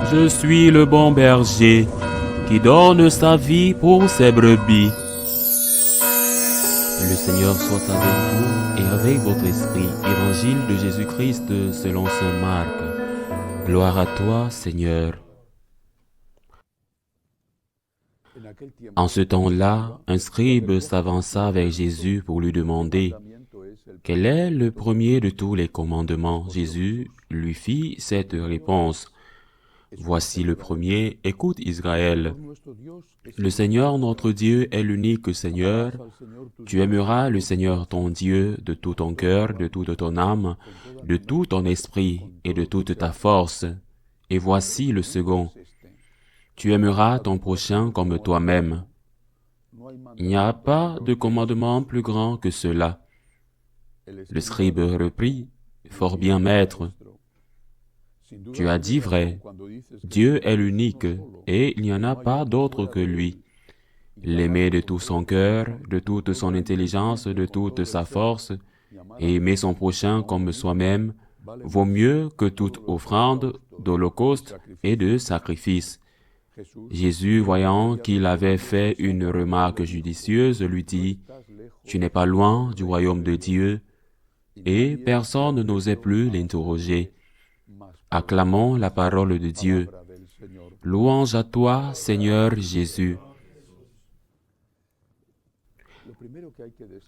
Je suis le bon berger qui donne sa vie pour ses brebis. Le Seigneur soit avec vous et avec votre esprit. Évangile de Jésus-Christ selon saint Marc. Gloire à toi, Seigneur. En ce temps-là, un scribe s'avança vers Jésus pour lui demander « Quel est le premier de tous les commandements ?» Jésus lui fit cette réponse « Voici le premier, écoute Israël. Le Seigneur notre Dieu est l'unique Seigneur. Tu aimeras le Seigneur ton Dieu de tout ton cœur, de toute ton âme, de tout ton esprit et de toute ta force. Et voici le second. Tu aimeras ton prochain comme toi-même. Il n'y a pas de commandement plus grand que cela. » Le scribe reprit, « Fort bien, maître. Tu as dit vrai. Dieu est l'unique et il n'y en a pas d'autre que lui. L'aimer de tout son cœur, de toute son intelligence, de toute sa force, et aimer son prochain comme soi-même, vaut mieux que toute offrande, d'holocauste et de sacrifice. » Jésus, voyant qu'il avait fait une remarque judicieuse, lui dit, « Tu n'es pas loin du royaume de Dieu. » Et personne n'osait plus l'interroger. Acclamons la parole de Dieu. Louange à toi, Seigneur Jésus.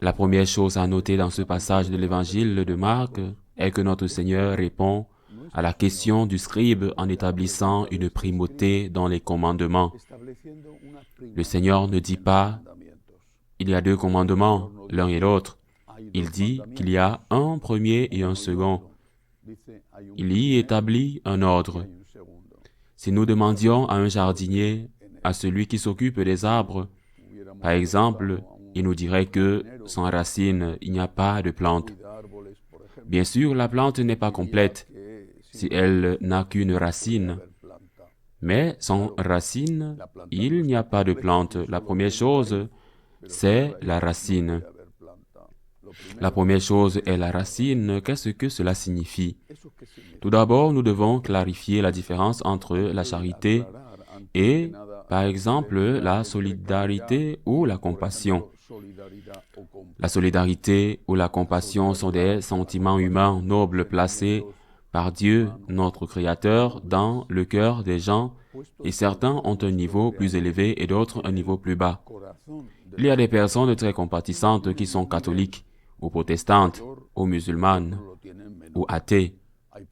La première chose à noter dans ce passage de l'évangile de Marc est que notre Seigneur répond à la question du scribe en établissant une primauté dans les commandements. Le Seigneur ne dit pas « il y a deux commandements, l'un et l'autre ». Il dit qu'il y a un premier et un second. Il y établit un ordre. Si nous demandions à un jardinier, à celui qui s'occupe des arbres, par exemple, il nous dirait que sans racines, il n'y a pas de plante. Bien sûr, la plante n'est pas complète si elle n'a qu'une racine. Mais sans racine, il n'y a pas de plante. La première chose, c'est la racine. La première chose est la racine. Qu'est-ce que cela signifie? Tout d'abord, nous devons clarifier la différence entre la charité et, par exemple, la solidarité ou la compassion. La solidarité ou la compassion sont des sentiments humains nobles placés par Dieu, notre Créateur, dans le cœur des gens, et certains ont un niveau plus élevé et d'autres un niveau plus bas. Il y a des personnes très compatissantes qui sont catholiques, ou protestantes, ou musulmanes, ou athées.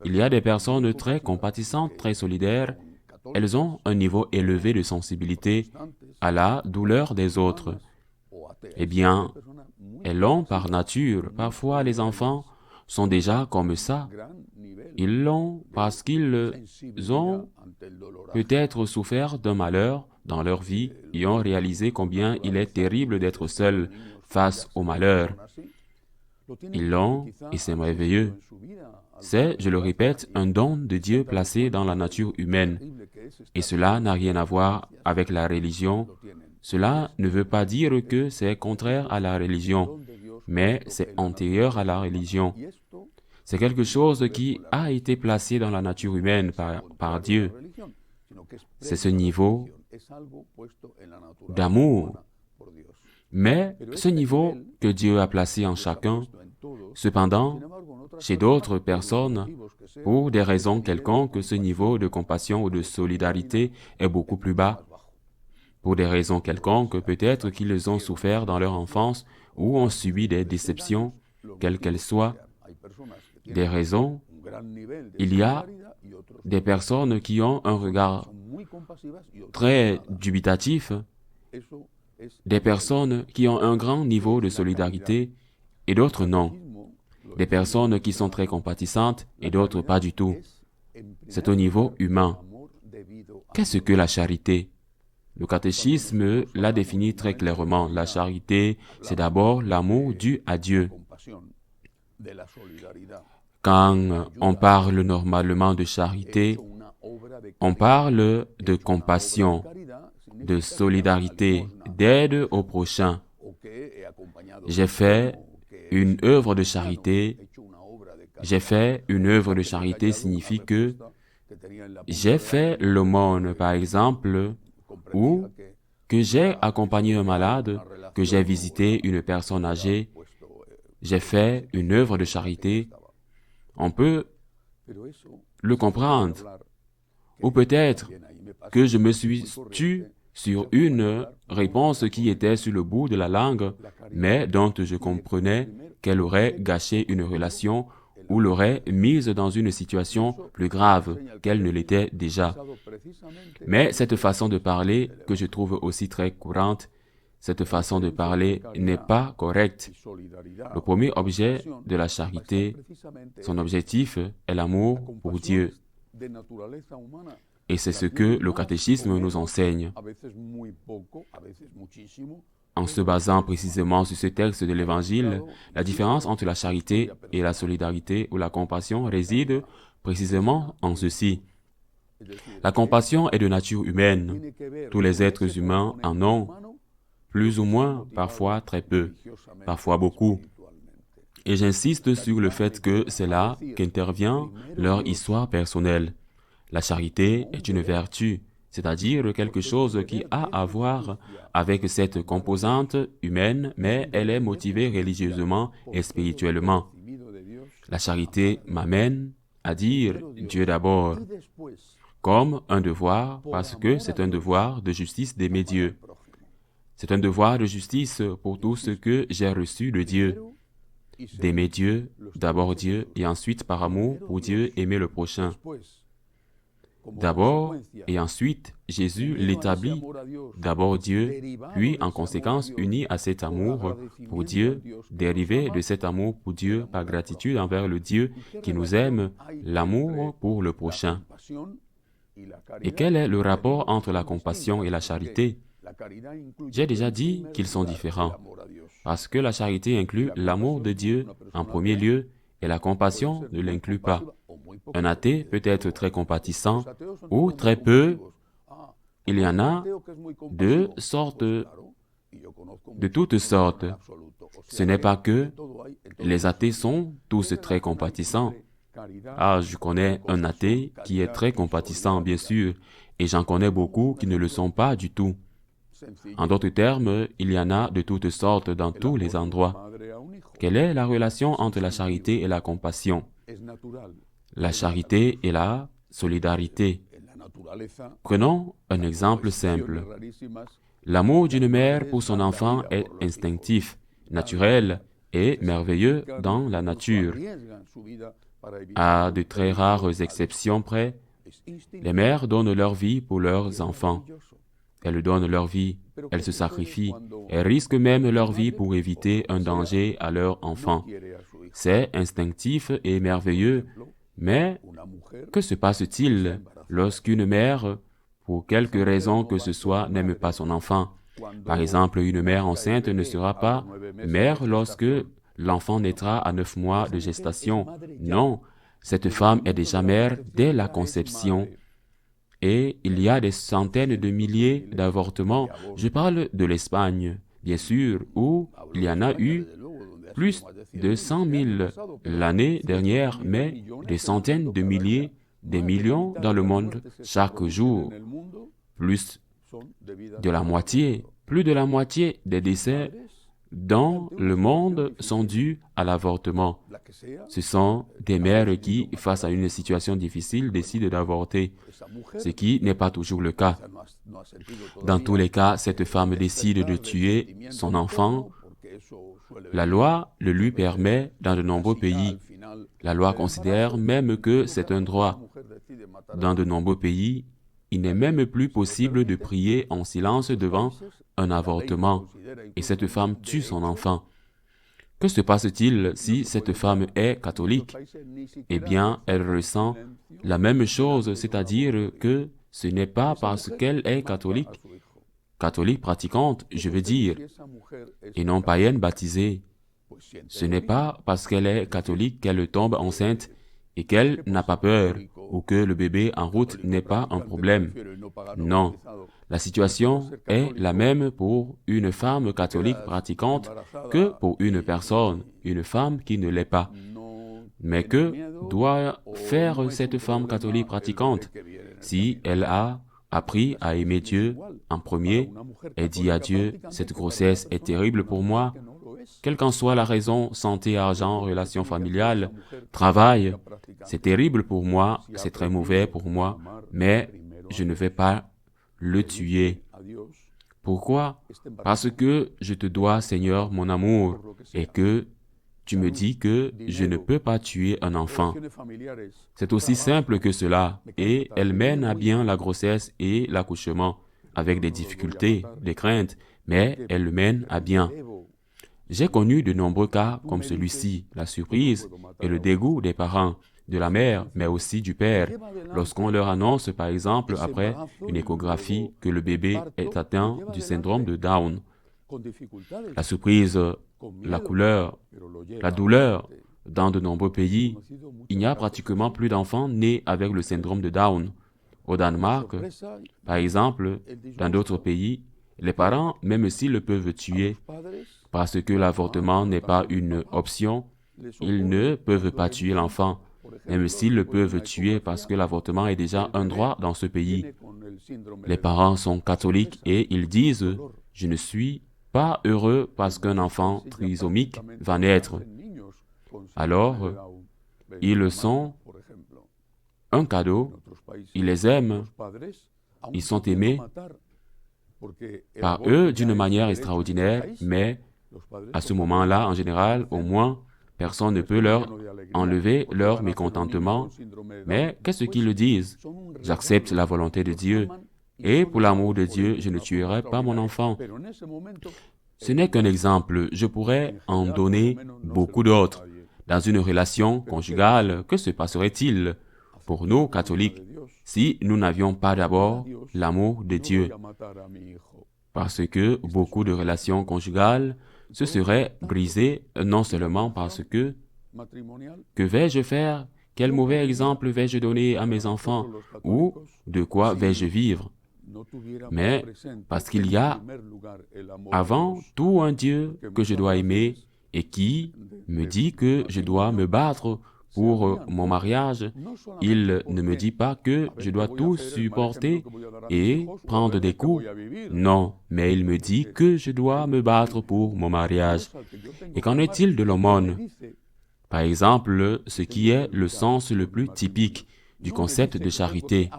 Il y a des personnes très compatissantes, très solidaires. Elles ont un niveau élevé de sensibilité à la douleur des autres. Eh bien, elles l'ont par nature. Parfois, les enfants sont déjà comme ça. Ils l'ont parce qu'ils ont peut-être souffert d'un malheur dans leur vie et ont réalisé combien il est terrible d'être seul face au malheur. Ils l'ont et c'est merveilleux. C'est, je le répète, un don de Dieu placé dans la nature humaine. Et cela n'a rien à voir avec la religion. Cela ne veut pas dire que c'est contraire à la religion, mais c'est antérieur à la religion. C'est quelque chose qui a été placé dans la nature humaine par Dieu. C'est ce niveau d'amour. Mais ce niveau que Dieu a placé en chacun, cependant, chez d'autres personnes, pour des raisons quelconques, ce niveau de compassion ou de solidarité est beaucoup plus bas. Pour des raisons quelconques, peut-être qu'ils ont souffert dans leur enfance ou ont subi des déceptions, quelles qu'elles soient. Des raisons, il y a des personnes qui ont un regard très dubitatif, des personnes qui ont un grand niveau de solidarité et d'autres non. Des personnes qui sont très compatissantes et d'autres pas du tout. C'est au niveau humain. Qu'est-ce que la charité? Le catéchisme l'a définit très clairement. La charité, c'est d'abord l'amour dû à Dieu. Quand on parle normalement de charité, on parle de compassion, de solidarité, d'aide au prochain. J'ai fait une œuvre de charité. J'ai fait une œuvre de charité signifie que j'ai fait l'aumône, par exemple, ou que j'ai accompagné un malade, que j'ai visité une personne âgée, j'ai fait une œuvre de charité, on peut le comprendre. Ou peut-être que je me suis tu sur une réponse qui était sur le bout de la langue, mais dont je comprenais qu'elle aurait gâché une relation ou l'aurait mise dans une situation plus grave qu'elle ne l'était déjà. Mais cette façon de parler, que je trouve aussi très courante, cette façon de parler n'est pas correcte. Le premier objet de la charité, son objectif est l'amour pour Dieu. Et c'est ce que le catéchisme nous enseigne. En se basant précisément sur ce texte de l'Évangile, la différence entre la charité et la solidarité ou la compassion réside précisément en ceci. La compassion est de nature humaine. Tous les êtres humains en ont, plus ou moins, parfois très peu, parfois beaucoup. Et j'insiste sur le fait que c'est là qu'intervient leur histoire personnelle. La charité est une vertu, c'est-à-dire quelque chose qui a à voir avec cette composante humaine, mais elle est motivée religieusement et spirituellement. La charité m'amène à dire Dieu d'abord, comme un devoir, parce que c'est un devoir de justice d'aimer Dieu. C'est un devoir de justice pour tout ce que j'ai reçu de Dieu. D'aimer Dieu, d'abord Dieu, et ensuite par amour pour Dieu, aimer le prochain. D'abord et ensuite, Jésus l'établit, d'abord Dieu, puis en conséquence uni à cet amour pour Dieu, dérivé de cet amour pour Dieu par gratitude envers le Dieu qui nous aime, l'amour pour le prochain. Et quel est le rapport entre la compassion et la charité? J'ai déjà dit qu'ils sont différents, parce que la charité inclut l'amour de Dieu en premier lieu et la compassion ne l'inclut pas. Un athée peut être très compatissant ou très peu. Il y en a de toutes sortes. Ce n'est pas que les athées sont tous très compatissants. Ah, je connais un athée qui est très compatissant, bien sûr, et j'en connais beaucoup qui ne le sont pas du tout. En d'autres termes, il y en a de toutes sortes dans tous les endroits. Quelle est la relation entre la charité et la compassion? La charité et la solidarité. Prenons un exemple simple. L'amour d'une mère pour son enfant est instinctif, naturel et merveilleux dans la nature. À de très rares exceptions près, les mères donnent leur vie pour leurs enfants. Elles donnent leur vie, elles se sacrifient, elles risquent même leur vie pour éviter un danger à leur enfant. C'est instinctif et merveilleux, mais que se passe-t-il lorsqu'une mère, pour quelque raison que ce soit, n'aime pas son enfant? Par exemple, une mère enceinte ne sera pas mère lorsque l'enfant naîtra à 9 mois de gestation. Non, cette femme est déjà mère dès la conception. Et il y a des centaines de milliers d'avortements. Je parle de l'Espagne, bien sûr, où il y en a eu plus de 100 000 l'année dernière, mais des centaines de milliers, des millions dans le monde chaque jour. Plus de la moitié des décès dans le monde sont dus à l'avortement. Ce sont des mères qui, face à une situation difficile, décident d'avorter, ce qui n'est pas toujours le cas. Dans tous les cas, cette femme décide de tuer son enfant. La loi le lui permet dans de nombreux pays. La loi considère même que c'est un droit. Dans de nombreux pays, il n'est même plus possible de prier en silence devant un avortement, et cette femme tue son enfant. Que se passe-t-il si cette femme est catholique? Eh bien, elle ressent la même chose, c'est-à-dire que ce n'est pas parce qu'elle est catholique pratiquante, je veux dire, et non païenne baptisée. Ce n'est pas parce qu'elle est catholique qu'elle tombe enceinte et qu'elle n'a pas peur, ou que le bébé en route n'est pas un problème. Non, la situation est la même pour une femme catholique pratiquante que pour une femme qui ne l'est pas. Mais que doit faire cette femme catholique pratiquante si elle a appris à aimer Dieu en premier et dit à Dieu, cette grossesse est terrible pour moi, quelle qu'en soit la raison, santé, argent, relations familiales, travail, c'est terrible pour moi, c'est très mauvais pour moi, mais je ne vais pas le tuer. Pourquoi? Parce que je te dois, Seigneur, mon amour, et que tu me dis que je ne peux pas tuer un enfant. C'est aussi simple que cela, et elle mène à bien la grossesse et l'accouchement, avec des difficultés, des craintes, mais elle le mène à bien. J'ai connu de nombreux cas comme celui-ci, la surprise et le dégoût des parents, de la mère, mais aussi du père, lorsqu'on leur annonce, par exemple, après une échographie, que le bébé est atteint du syndrome de Down. La surprise, la couleur, la douleur. Dans de nombreux pays, il n'y a pratiquement plus d'enfants nés avec le syndrome de Down. Au Danemark, par exemple, dans d'autres pays, les parents, même s'ils le peuvent tuer, parce que l'avortement n'est pas une option, ils ne peuvent pas tuer l'enfant, même s'ils le peuvent tuer parce que l'avortement est déjà un droit dans ce pays. Les parents sont catholiques et ils disent « Je ne suis pas heureux parce qu'un enfant trisomique va naître. » Alors, ils sont un cadeau, ils les aiment, ils sont aimés par eux d'une manière extraordinaire, mais à ce moment-là, en général, au moins, personne ne peut leur enlever leur mécontentement. Mais qu'est-ce qu'ils disent? J'accepte la volonté de Dieu. Et pour l'amour de Dieu, je ne tuerai pas mon enfant. Ce n'est qu'un exemple. Je pourrais en donner beaucoup d'autres. Dans une relation conjugale, que se passerait-il pour nous, catholiques, si nous n'avions pas d'abord l'amour de Dieu? Parce que beaucoup de relations conjugales se seraient brisées non seulement parce que vais-je faire? Quel mauvais exemple vais-je donner à mes enfants? Ou de quoi vais-je vivre? Mais parce qu'il y a avant tout un Dieu que je dois aimer et qui me dit que je dois me battre pour mon mariage. Il ne me dit pas que je dois tout supporter et prendre des coups. Non, mais il me dit que je dois me battre pour mon mariage. Et qu'en est-il de l'aumône? Par exemple, ce qui est le sens le plus typique du concept de charité.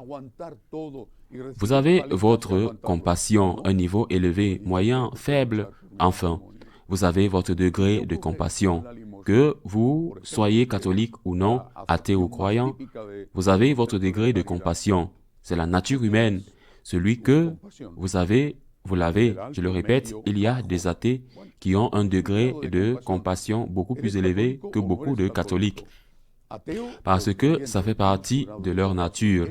Vous avez votre compassion, un niveau élevé, moyen, faible, enfin. Vous avez votre degré de compassion. Que vous soyez catholique ou non, athée ou croyant, vous avez votre degré de compassion. C'est la nature humaine. Celui que vous avez, vous l'avez. Je le répète, il y a des athées qui ont un degré de compassion beaucoup plus élevé que beaucoup de catholiques. Parce que ça fait partie de leur nature.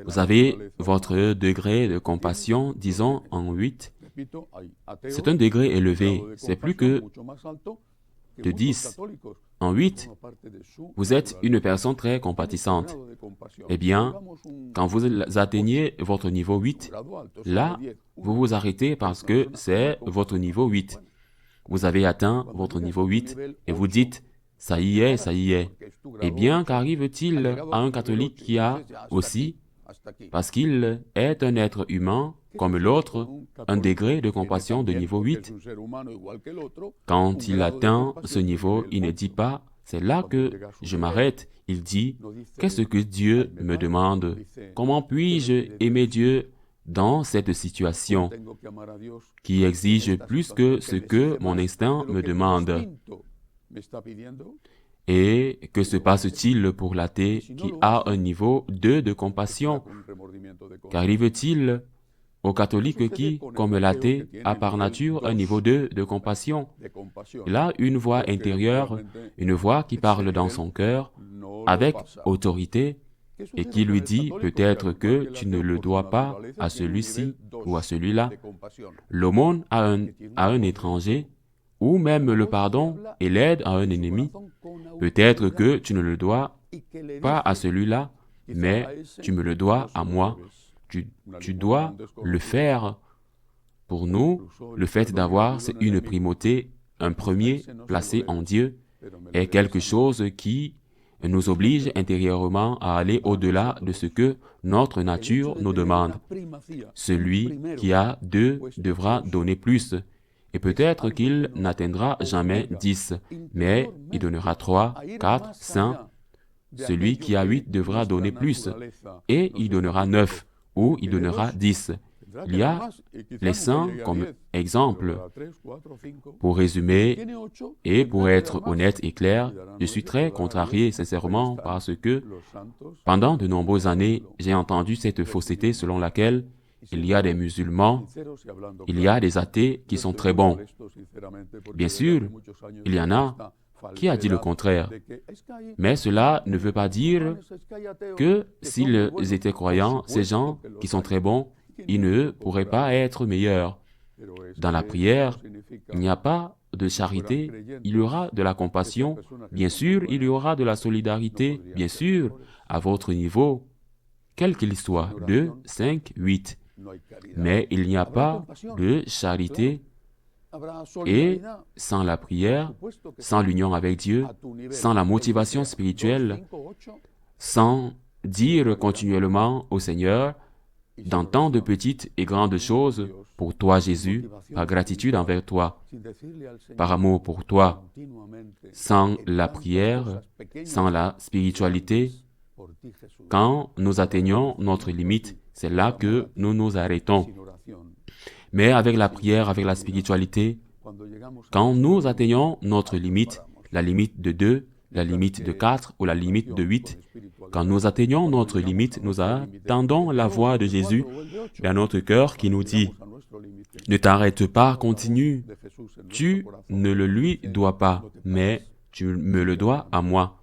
Vous avez votre degré de compassion, disons, en 8. C'est un degré élevé. C'est plus que de 10. En 8, vous êtes une personne très compatissante. Eh bien, quand vous atteignez votre niveau 8, là, vous vous arrêtez parce que c'est votre niveau 8. Vous avez atteint votre niveau 8 et vous dites, ça y est, ça y est. Eh bien, qu'arrive-t-il à un catholique qui a aussi, parce qu'il est un être humain comme l'autre, un degré de compassion de niveau 8? Quand il atteint ce niveau, il ne dit pas, c'est là que je m'arrête. Il dit, qu'est-ce que Dieu me demande? Comment puis-je aimer Dieu dans cette situation qui exige plus que ce que mon instinct me demande? Et que se passe-t-il pour l'athée qui a un niveau 2 de compassion? Qu'arrive-t-il au catholique qui, comme l'athée, a par nature un niveau 2 de compassion? Il a une voix intérieure, une voix qui parle dans son cœur, avec autorité, et qui lui dit peut-être que tu ne le dois pas à celui-ci ou à celui-là. L'aumône à un étranger, ou même le pardon et l'aide à un ennemi, peut-être que tu ne le dois pas à celui-là, mais tu me le dois à moi. Tu dois le faire. Pour nous, le fait d'avoir une primauté, un premier placé en Dieu, est quelque chose qui nous oblige intérieurement à aller au-delà de ce que notre nature nous demande. Celui qui a 2 devra donner plus, et peut-être qu'il n'atteindra jamais 10, mais il donnera 3, 4, 5. Celui qui a 8 devra donner plus, et il donnera 9, ou il donnera 10. Il y a les saints comme exemple. Pour résumer, et pour être honnête et clair, je suis très contrarié sincèrement parce que pendant de nombreuses années, j'ai entendu cette fausseté selon laquelle il y a des musulmans, il y a des athées qui sont très bons. Bien sûr, il y en a qui a dit le contraire. Mais cela ne veut pas dire que s'ils étaient croyants, ces gens qui sont très bons, ils ne pourraient pas être meilleurs. Dans la prière, il n'y a pas de charité, il y aura de la compassion, bien sûr, il y aura de la solidarité, bien sûr, à votre niveau, quel qu'il soit, 2, 5, 8. Mais il n'y a pas de charité et sans la prière, sans l'union avec Dieu, sans la motivation spirituelle, sans dire continuellement au Seigneur, dans tant de petites et grandes choses, pour toi Jésus, par gratitude envers toi, par amour pour toi, sans la prière, sans la spiritualité, quand nous atteignons notre limite, c'est là que nous nous arrêtons. Mais avec la prière, avec la spiritualité, quand nous atteignons notre limite, la limite de 2, la limite de 4 ou la limite de 8, quand nous atteignons notre limite, nous attendons la voix de Jésus dans notre cœur qui nous dit « Ne t'arrête pas, continue. Tu ne le lui dois pas, mais tu me le dois à moi.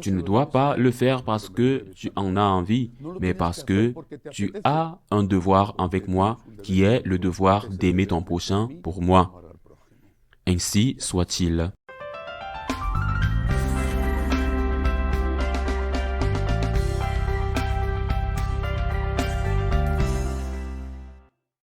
Tu ne dois pas le faire parce que tu en as envie, mais parce que tu as un devoir avec moi qui est le devoir d'aimer ton prochain pour moi. Ainsi soit-il. »